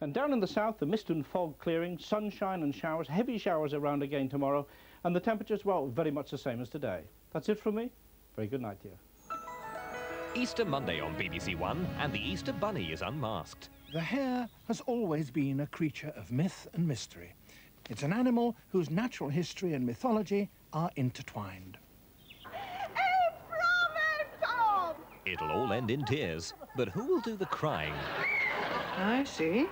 And down in the south, the mist and fog clearing, sunshine and showers, heavy showers around again tomorrow, and the temperatures, well, very much the same as today. That's it from me. Very good night to you. Easter Monday on BBC One, and the Easter Bunny is unmasked. The hare has always been a creature of myth and mystery. It's an animal whose natural history and mythology are intertwined. It'll all end in tears, but who will do the crying? I see.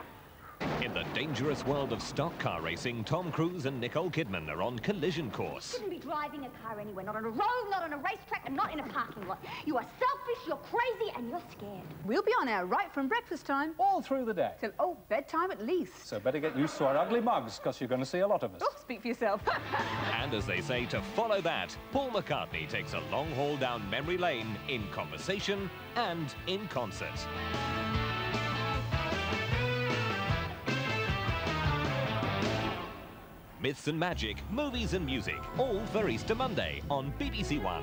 In the dangerous world of stock car racing, Tom Cruise and Nicole Kidman are on collision course. You shouldn't be driving a car anywhere, not on a road, not on a racetrack, and not in a parking lot. You are selfish, you're crazy, and you're scared. We'll be on air right from breakfast time. All through the day. Till, bedtime at least. So better get used to our ugly mugs, because you're going to see a lot of us. Oh, speak for yourself. And as they say, to follow that, Paul McCartney takes a long haul down memory lane in conversation and in concert. Myths and magic, movies and music, all for Easter Monday on BBC One.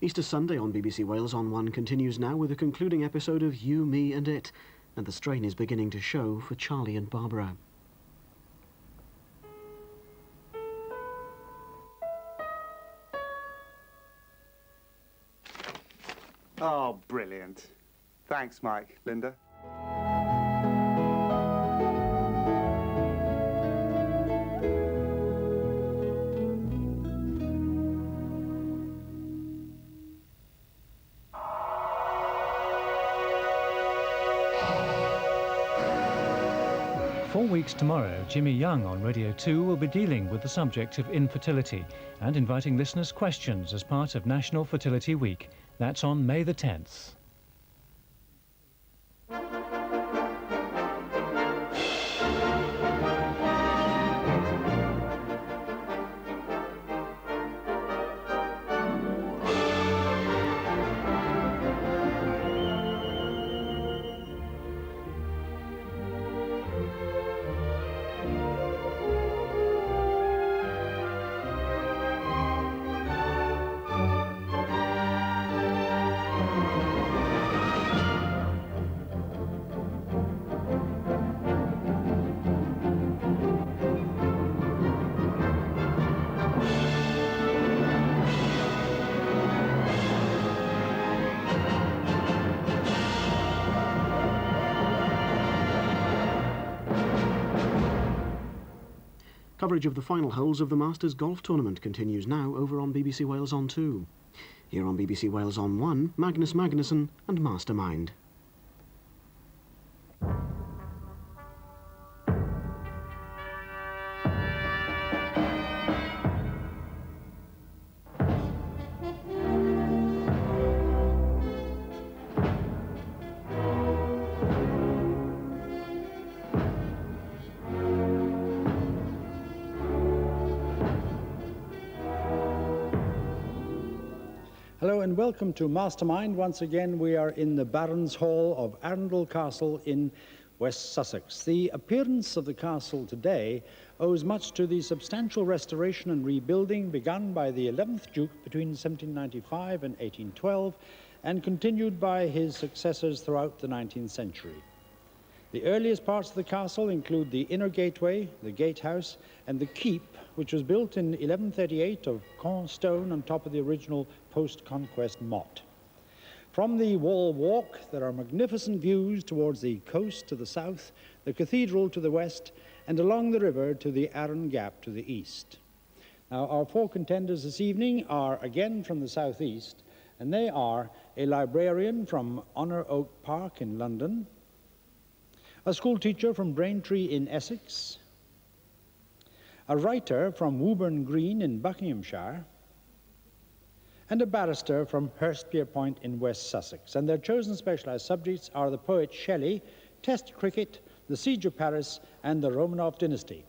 Easter Sunday on BBC Wales on One continues now with a concluding episode of You, Me and It, and the strain is beginning to show for Charlie and Barbara. Oh, brilliant. Thanks, Mike. Linda? 4 weeks tomorrow, Jimmy Young on Radio 2 will be dealing with the subject of infertility and inviting listeners' questions as part of National Fertility Week. That's on May the 10th. Coverage of the final holes of the Masters Golf Tournament continues now over on BBC Wales on 2. Here on BBC Wales on 1, Magnus Magnuson and Mastermind. Hello and welcome to Mastermind. Once again, we are in the Barons Hall of Arundel Castle in West Sussex. The appearance of the castle today owes much to the substantial restoration and rebuilding begun by the 11th Duke between 1795 and 1812 and continued by his successors throughout the 19th century. The earliest parts of the castle include the inner gateway, the gatehouse, and the keep, which was built in 1138 of Caen stone on top of the original post-conquest motte. From the wall walk, there are magnificent views towards the coast to the south, the cathedral to the west, and along the river to the Arun Gap to the east. Now, our four contenders this evening are again from the southeast, and they are a librarian from Honor Oak Park in London, a school teacher from Braintree in Essex, a writer from Woburn Green in Buckinghamshire, and a barrister from Hurstpierpoint in West Sussex. And their chosen specialised subjects are the poet Shelley, Test cricket, the Siege of Paris, and the Romanov dynasty.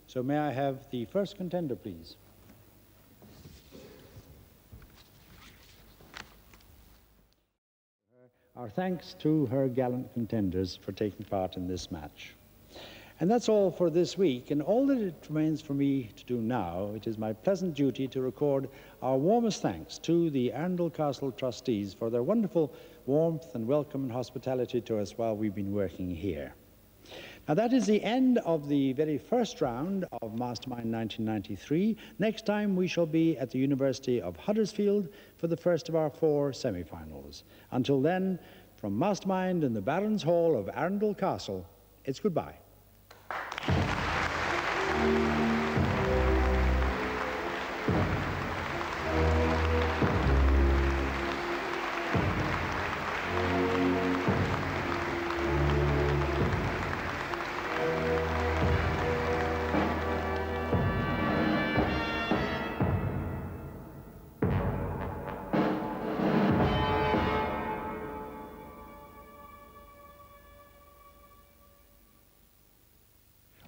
So may I have the first contender, please? Our thanks to her gallant contenders for taking part in this match. And that's all for this week, and all that it remains for me to do now, it is my pleasant duty to record our warmest thanks to the Arundel Castle trustees for their wonderful warmth and welcome and hospitality to us while we've been working here. Now, that is the end of the very first round of Mastermind 1993. Next time we shall be at the University of Huddersfield for the first of our 4 semi-finals. Until then, from Mastermind in the Barons Hall of Arundel Castle, it's goodbye.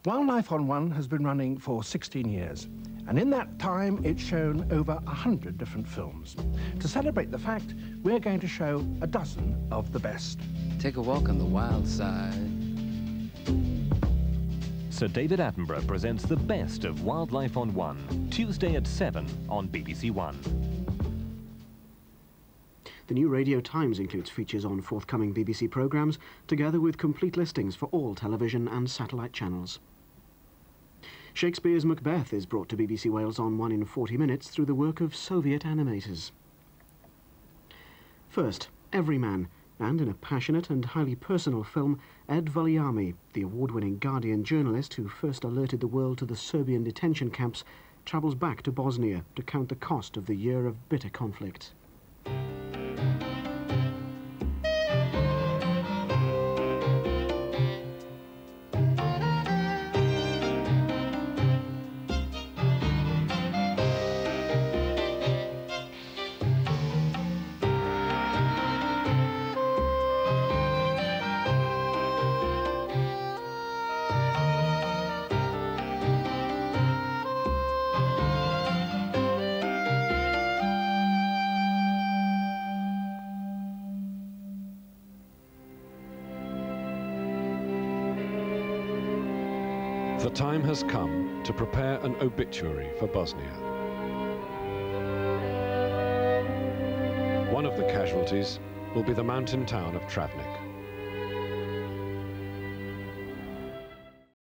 Wildlife on One has been running for 16 years, and in that time it's shown over 100 different films. To celebrate the fact, we're going to show a dozen of the best. Take a walk on the wild side. Sir David Attenborough presents the best of Wildlife on One, Tuesday at 7 on BBC1. The new Radio Times includes features on forthcoming BBC programmes, together with complete listings for all television and satellite channels. Shakespeare's Macbeth is brought to BBC Wales on One in 40 minutes through the work of Soviet animators. First, Everyman, and in a passionate and highly personal film, Ed Valiami, the award-winning Guardian journalist who first alerted the world to the Serbian detention camps, travels back to Bosnia to count the cost of the year of bitter conflict. The time has come to prepare an obituary for Bosnia. One of the casualties will be the mountain town of Travnik.